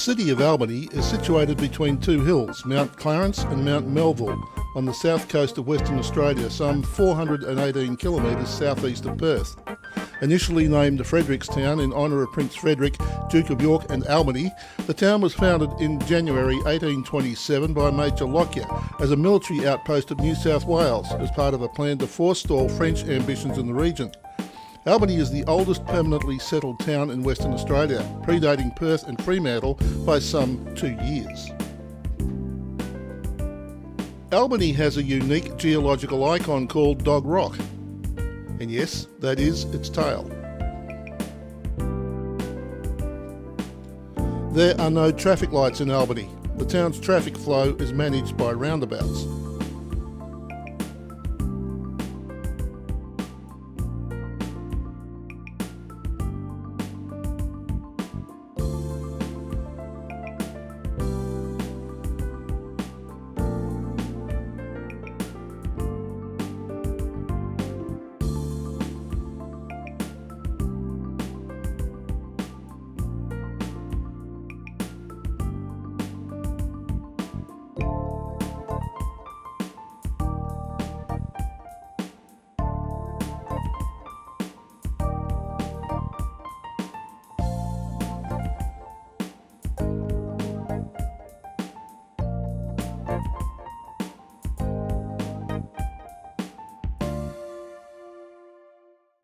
city of Albany is situated between two hills, Mount Clarence and Mount Melville, on the south coast of Western Australia, some 418 kilometres southeast of Perth. Initially named Frederickstown in honour of Prince Frederick, Duke of York and Albany, the town was founded in January 1827 by Major Lockyer as a military outpost of New South Wales as part of a plan to forestall French ambitions in the region. Albany is the oldest permanently settled town in Western Australia, predating Perth and Fremantle by some 2 years. Albany has a unique geological icon called Dog Rock. And yes, that is its tail. There are no traffic lights in Albany. The town's traffic flow is managed by roundabouts.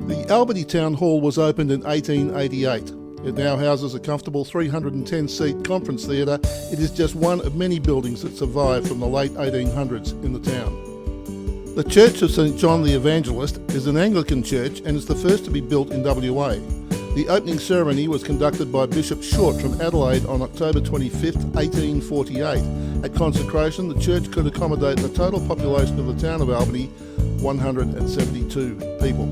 The Albany Town Hall was opened in 1888. It now houses a comfortable 310-seat conference theatre. It is just one of many buildings that survived from the late 1800s in the town. The Church of St John the Evangelist is an Anglican church and is the first to be built in WA. The opening ceremony was conducted by Bishop Short from Adelaide on October 25, 1848. At consecration, the church could accommodate the total population of the town of Albany, 172 people.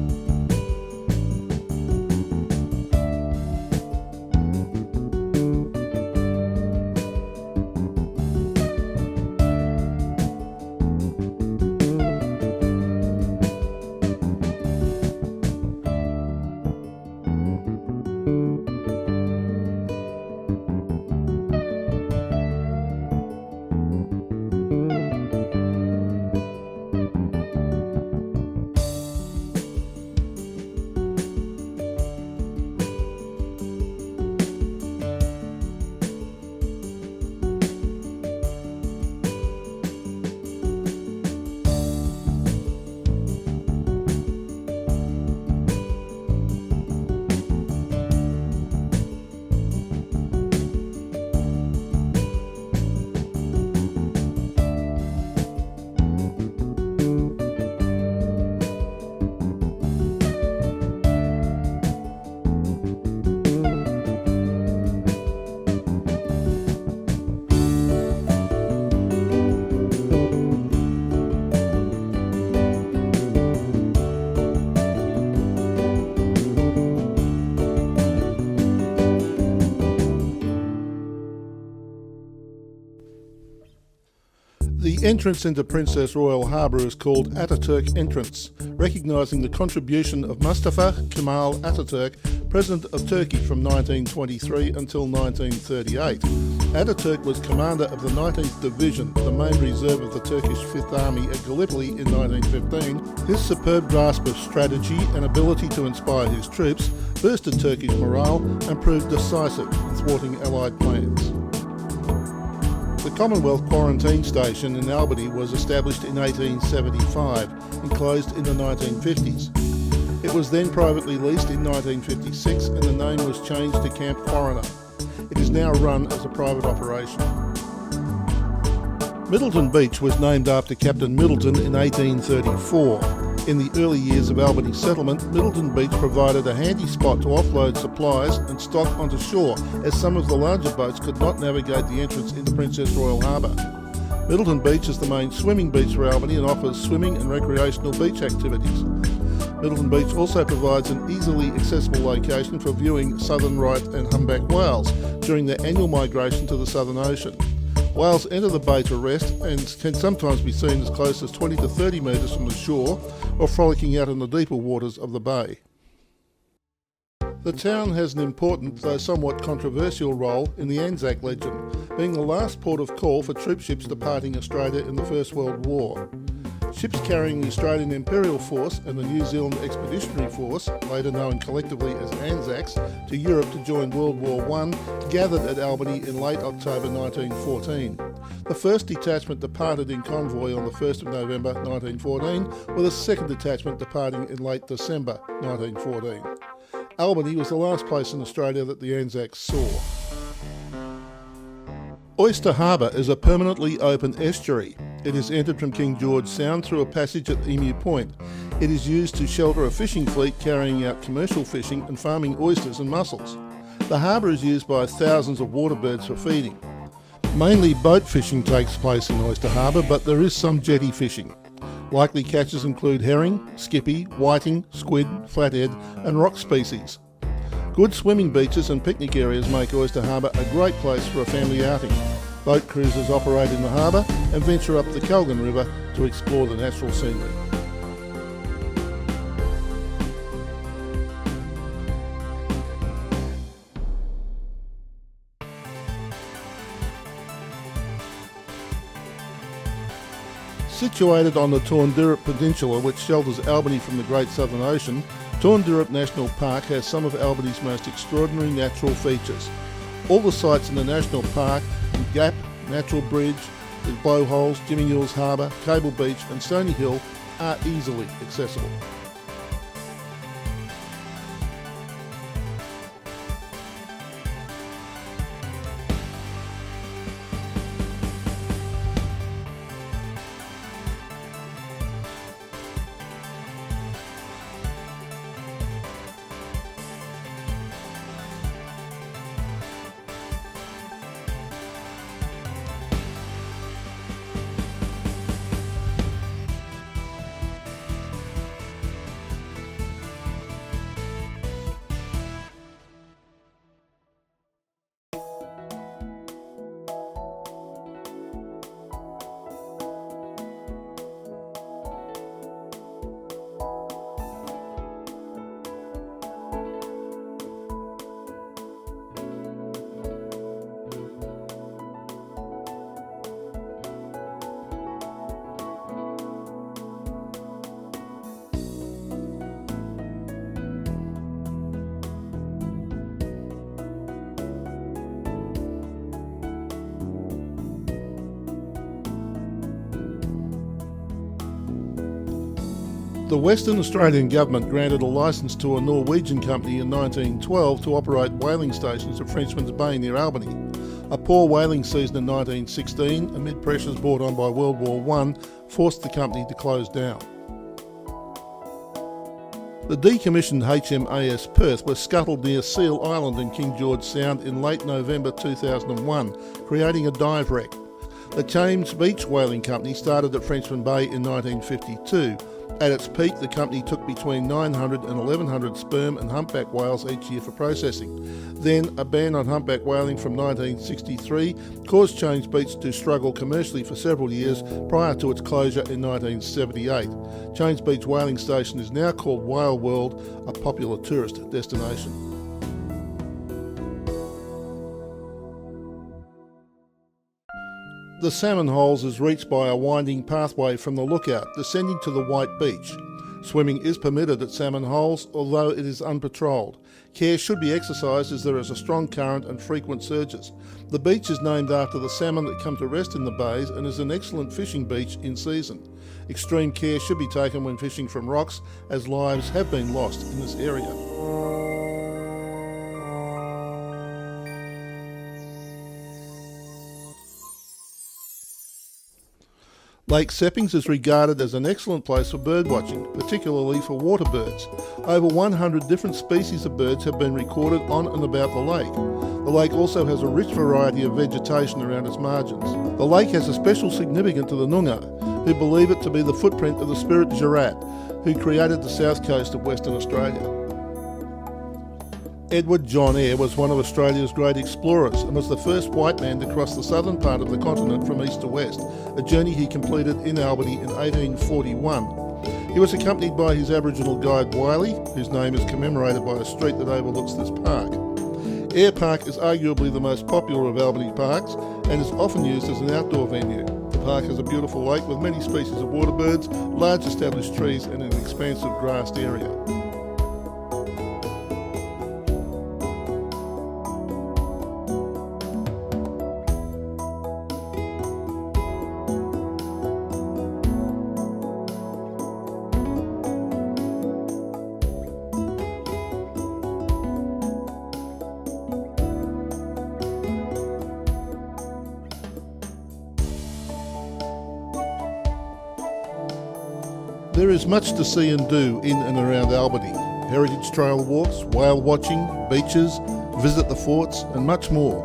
The entrance into Princess Royal Harbour is called Ataturk Entrance, recognising the contribution of Mustafa Kemal Ataturk, President of Turkey from 1923 until 1938. Ataturk was commander of the 19th Division, the main reserve of the Turkish Fifth Army at Gallipoli in 1915. His superb grasp of strategy and ability to inspire his troops boosted Turkish morale and proved decisive in thwarting Allied plans. The Commonwealth Quarantine Station in Albany was established in 1875 and closed in the 1950s. It was then privately leased in 1956 and the name was changed to Camp Foreigner. It is now run as a private operation. Middleton Beach was named after Captain Middleton in 1834. In the early years of Albany's settlement, Middleton Beach provided a handy spot to offload supplies and stock onto shore, as some of the larger boats could not navigate the entrance into Princess Royal Harbour. Middleton Beach is the main swimming beach for Albany and offers swimming and recreational beach activities. Middleton Beach also provides an easily accessible location for viewing southern right and humpback whales during their annual migration to the Southern Ocean. Whales enter the bay to rest and can sometimes be seen as close as 20 to 30 metres from the shore or frolicking out in the deeper waters of the bay. The town has an important, though somewhat controversial role in the Anzac legend, being the last port of call for troop ships departing Australia in the First World War. Ships carrying the Australian Imperial Force and the New Zealand Expeditionary Force, later known collectively as Anzacs, to Europe to join World War I, gathered at Albany in late October 1914. The first detachment departed in convoy on the 1st of November 1914, with a second detachment departing in late December 1914. Albany was the last place in Australia that the Anzacs saw. Oyster Harbour is a permanently open estuary. It is entered from King George Sound through a passage at Emu Point. It is used to shelter a fishing fleet carrying out commercial fishing and farming oysters and mussels. The harbour is used by thousands of water birds for feeding. Mainly boat fishing takes place in Oyster Harbour, but there is some jetty fishing. Likely catches include herring, skippy, whiting, squid, flathead and rock species. Good swimming beaches and picnic areas make Oyster Harbour a great place for a family outing. Boat cruises operate in the harbour and venture up the Calgan River to explore the natural scenery. Situated on the Torndirrup Peninsula, which shelters Albany from the Great Southern Ocean, Torndirrup National Park has some of Albany's most extraordinary natural features. All the sites in the National Park, Gap, Natural Bridge, the Blowholes, Jimmy Hills Harbour, Cable Beach and Stony Hill are easily accessible. The Western Australian Government granted a licence to a Norwegian company in 1912 to operate whaling stations at Frenchman's Bay near Albany. A poor whaling season in 1916, amid pressures brought on by World War I, forced the company to close down. The decommissioned HMAS Perth was scuttled near Seal Island in King George Sound in late November 2001, creating a dive wreck. The Thames Beach Whaling Company started at Frenchman Bay in 1952. At its peak, the company took between 900 and 1100 sperm and humpback whales each year for processing. Then, a ban on humpback whaling from 1963 caused Thames Beach to struggle commercially for several years prior to its closure in 1978. Thames Beach Whaling Station is now called Whale World, a popular tourist destination. The Salmon Holes is reached by a winding pathway from the lookout, descending to the White Beach. Swimming is permitted at Salmon Holes, although it is unpatrolled. Care should be exercised as there is a strong current and frequent surges. The beach is named after the salmon that come to rest in the bays and is an excellent fishing beach in season. Extreme care should be taken when fishing from rocks, as lives have been lost in this area. Lake Seppings is regarded as an excellent place for birdwatching, particularly for water birds. Over 100 different species of birds have been recorded on and about the lake. The lake also has a rich variety of vegetation around its margins. The lake has a special significance to the Noongar, who believe it to be the footprint of the spirit Gerat, who created the south coast of Western Australia. Edward John Eyre was one of Australia's great explorers and was the first white man to cross the southern part of the continent from east to west, a journey he completed in Albany in 1841. He was accompanied by his Aboriginal guide Wiley, whose name is commemorated by a street that overlooks this park. Ayr Park is arguably the most popular of Albany parks and is often used as an outdoor venue. The park has a beautiful lake with many species of waterbirds, large established trees and an expansive grassed area. There is much to see and do in and around Albany. Heritage trail walks, whale watching, beaches, visit the forts and much more.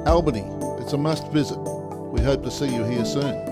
Albany, it's a must visit. We hope to see you here soon.